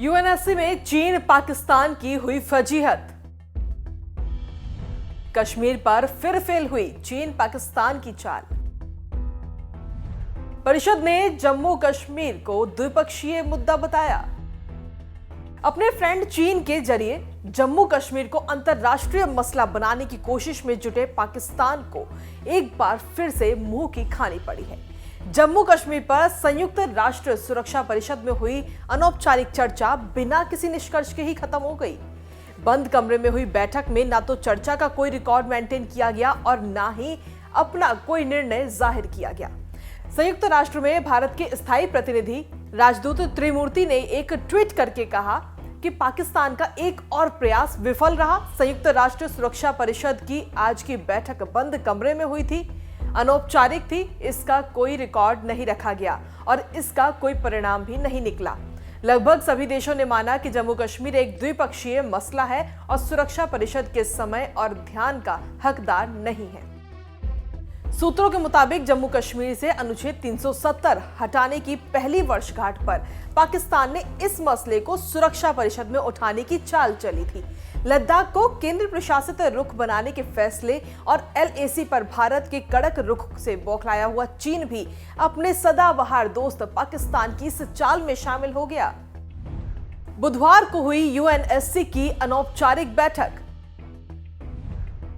UNSC में चीन पाकिस्तान की हुई फजीहत। कश्मीर पर फिर फेल हुई चीन पाकिस्तान की चाल। परिषद ने जम्मू कश्मीर को द्विपक्षीय मुद्दा बताया। अपने फ्रेंड चीन के जरिए जम्मू कश्मीर को अंतरराष्ट्रीय मसला बनाने की कोशिश में जुटे पाकिस्तान को एक बार फिर से मुंह की खानी पड़ी है। जम्मू कश्मीर पर संयुक्त राष्ट्र सुरक्षा परिषद में हुई अनौपचारिक चर्चा बिना किसी निष्कर्ष के ही खत्म हो गई। बंद कमरे में हुई बैठक में ना तो चर्चा का कोई रिकॉर्ड मेंटेन किया गया और ना ही अपना कोई निर्णय जाहिर किया गया। संयुक्त राष्ट्र में भारत के स्थायी प्रतिनिधि राजदूत त्रिमूर्ति ने एक ट्वीट करके कहा कि पाकिस्तान का एक और प्रयास विफल रहा। संयुक्त राष्ट्र सुरक्षा परिषद की आज की बैठक बंद कमरे में हुई थी, अनौपचारिक थी, इसका कोई रिकॉर्ड नहीं रखा गया और इसका कोई परिणाम भी नहीं निकला। लगभग सभी देशों ने माना कि जम्मू कश्मीर एक द्विपक्षीय मसला है और सुरक्षा परिषद के समय और ध्यान का हकदार नहीं है। सूत्रों के मुताबिक जम्मू कश्मीर से अनुच्छेद 370 हटाने की पहली वर्षगांठ पर पाकिस्तान ने इस मसले को सुरक्षा परिषद में उठाने की चाल चली थी। लद्दाख को केंद्र प्रशासित रुख बनाने के फैसले और एलएसी पर भारत के कड़क रुख से बौखलाया हुआ चीन भी अपने सदाबहार दोस्त पाकिस्तान की इस चाल में शामिल हो गया। बुधवार को हुई यूएनएससी की अनौपचारिक बैठक।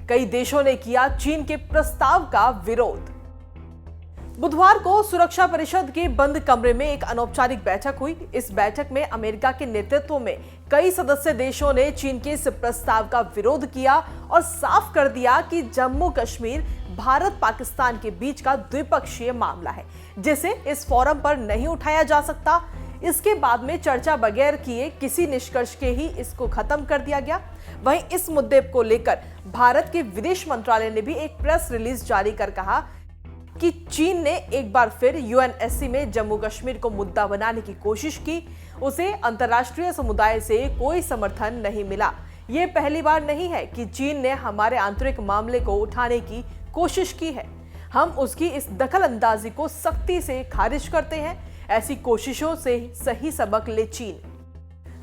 कई देशों ने किया चीन के प्रस्ताव का विरोध। बुधवार को सुरक्षा परिषद के बंद कमरे में एक अनौपचारिक बैठक हुई। इस बैठक में अमेरिका के नेतृत्व में कई सदस्य देशों ने चीन के इस प्रस्ताव का विरोध किया और साफ कर दिया कि जम्मू कश्मीर भारत पाकिस्तान के बीच का द्विपक्षीय मामला है, जिसे इस फोरम पर नहीं उठाया जा सकता। इसके बाद में चर्चा बगैर किए किसी निष्कर्ष के ही इसको खत्म कर दिया गया। वहीं इस मुद्दे को लेकर भारत के विदेश मंत्रालय ने भी एक प्रेस रिलीज जारी कर कहा कि चीन ने एक बार फिर यूएनएससी में जम्मू कश्मीर को मुद्दा बनाने की कोशिश की। उसे अंतर्राष्ट्रीय समुदाय से कोई समर्थन नहीं मिला। ये पहली बार नहीं है कि चीन ने हमारे आंतरिक मामले को उठाने की कोशिश की है। हम उसकी इस दखल अंदाजी को सख्ती से खारिज करते हैं। ऐसी कोशिशों से सही सबक ले चीन।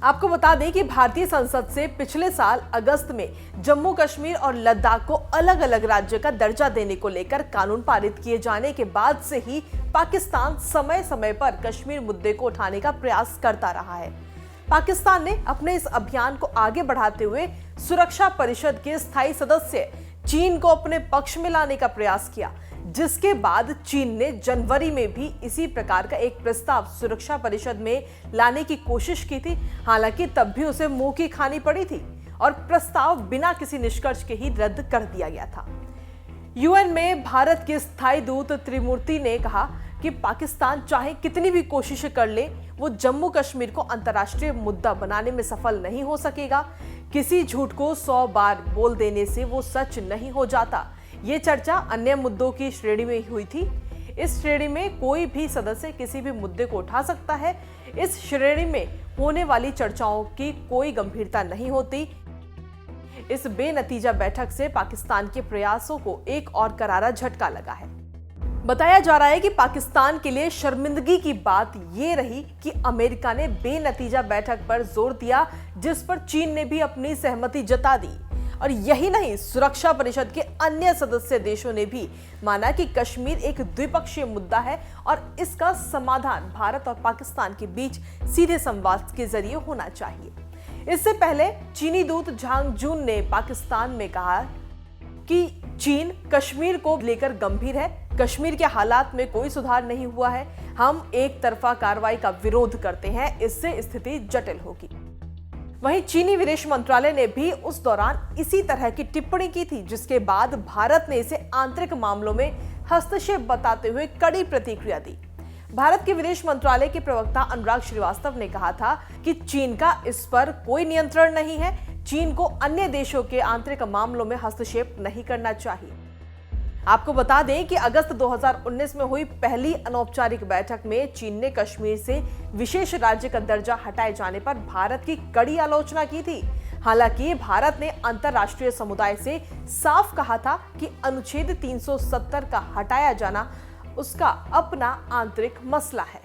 आपको बता दें कि भारतीय संसद से पिछले साल अगस्त में जम्मू कश्मीर और लद्दाख को अलग अलग राज्य का दर्जा देने को लेकर कानून पारित किए जाने के बाद से ही पाकिस्तान समय समय पर कश्मीर मुद्दे को उठाने का प्रयास करता रहा है। पाकिस्तान ने अपने इस अभियान को आगे बढ़ाते हुए सुरक्षा परिषद के स्थायी सदस्य चीन को अपने पक्ष में लाने का प्रयास किया, जिसके बाद चीन ने जनवरी में भी इसी प्रकार का एक प्रस्ताव सुरक्षा परिषद में लाने की कोशिश की थी। हालांकि तब भी उसे मुंह की खानी पड़ी थी और प्रस्ताव बिना किसी निष्कर्ष के ही रद्द कर दिया गया था। यूएन में भारत के स्थायी दूत त्रिमूर्ति ने कहा कि पाकिस्तान चाहे कितनी भी कोशिश कर ले, वो जम्मू कश्मीर को अंतर्राष्ट्रीय मुद्दा बनाने में सफल नहीं हो सकेगा। किसी झूठ को 100 बार बोल देने से वो सच नहीं हो जाता। ये चर्चा अन्य मुद्दों की श्रेणी में हुई थी। इस श्रेणी में कोई भी सदस्य किसी भी मुद्दे को उठा सकता है। इस श्रेणी में होने वाली चर्चाओं की कोई गंभीरता नहीं होती। इस बेनतीजा बैठक से पाकिस्तान के प्रयासों को एक और करारा झटका लगा है। बताया जा रहा है कि पाकिस्तान के लिए शर्मिंदगी की बात यह रही कि अमेरिका ने बेनतीजा बैठक पर जोर दिया, जिस पर चीन ने भी अपनी सहमति जता दी। और यही नहीं, सुरक्षा परिषद के अन्य सदस्य देशों ने भी माना कि कश्मीर एक द्विपक्षीय मुद्दा है और इसका समाधान भारत और पाकिस्तान के बीच सीधे संवाद के जरिए होना चाहिए। इससे पहले चीनी दूत झांग जून ने पाकिस्तान में कहा कि चीन कश्मीर को लेकर गंभीर है। कश्मीर के हालात में कोई सुधार नहीं हुआ है। हम एक तरफा कार्रवाई का विरोध करते हैं, इससे स्थिति जटिल होगी। वहीं चीनी विदेश मंत्रालय ने भी उस दौरान इसी तरह की टिप्पणी की थी, जिसके बाद भारत ने इसे आंतरिक मामलों में हस्तक्षेप बताते हुए कड़ी प्रतिक्रिया दी। भारत के विदेश मंत्रालय के प्रवक्ता अनुराग श्रीवास्तव ने कहा था कि चीन का इस पर कोई नियंत्रण नहीं है। चीन को अन्य देशों के आंतरिक मामलों में हस्तक्षेप नहीं करना चाहिए। आपको बता दें कि अगस्त 2019 में हुई पहली अनौपचारिक बैठक में चीन ने कश्मीर से विशेष राज्य का दर्जा हटाए जाने पर भारत की कड़ी आलोचना की थी। हालांकि भारत ने अंतर्राष्ट्रीय समुदाय से साफ कहा था कि अनुच्छेद 370 का हटाया जाना उसका अपना आंतरिक मसला है।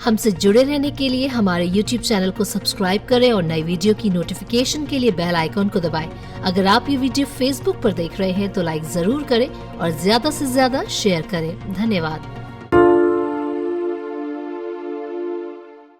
हमसे जुड़े रहने के लिए हमारे YouTube चैनल को सब्सक्राइब करें और नई वीडियो की नोटिफिकेशन के लिए बेल आइकॉन को दबाएं। अगर आप ये वीडियो Facebook पर देख रहे हैं तो लाइक जरूर करें और ज्यादा से ज्यादा शेयर करें। धन्यवाद।